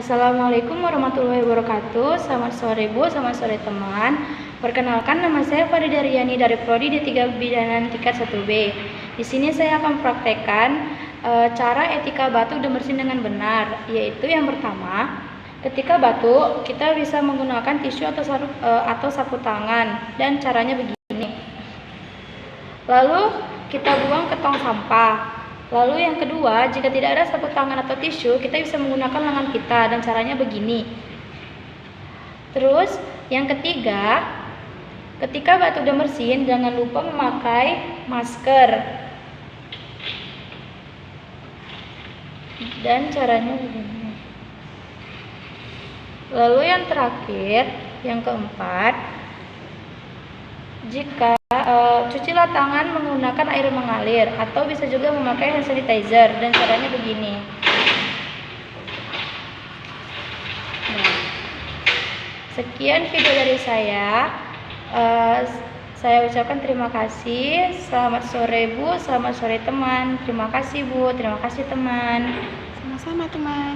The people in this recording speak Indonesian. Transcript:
Assalamualaikum warahmatullahi wabarakatuh. Selamat sore Bu, selamat sore teman. Perkenalkan, nama saya Farida Riyani dari Prodi D3 Bidanan tingkat 1B. Di sini saya akan praktekkan cara etika batuk dan bersin dengan benar, yaitu yang pertama, ketika batuk kita bisa menggunakan tisu atau sapu tangan, dan caranya begini. Lalu kita buang ke tong sampah. Lalu yang kedua, jika tidak ada sapu tangan atau tisu, kita bisa menggunakan lengan kita, dan caranya begini. Terus yang ketiga, ketika batuk dan bersin, jangan lupa memakai masker. Dan caranya begini. Lalu yang terakhir, yang keempat, jika cucilah tangan menggunakan air mengalir atau bisa juga memakai hand sanitizer, dan caranya begini. Nah, sekian video dari saya. Saya ucapkan terima kasih. Selamat sore Bu, selamat sore teman. Terima kasih Bu, terima kasih teman. Sama-sama teman.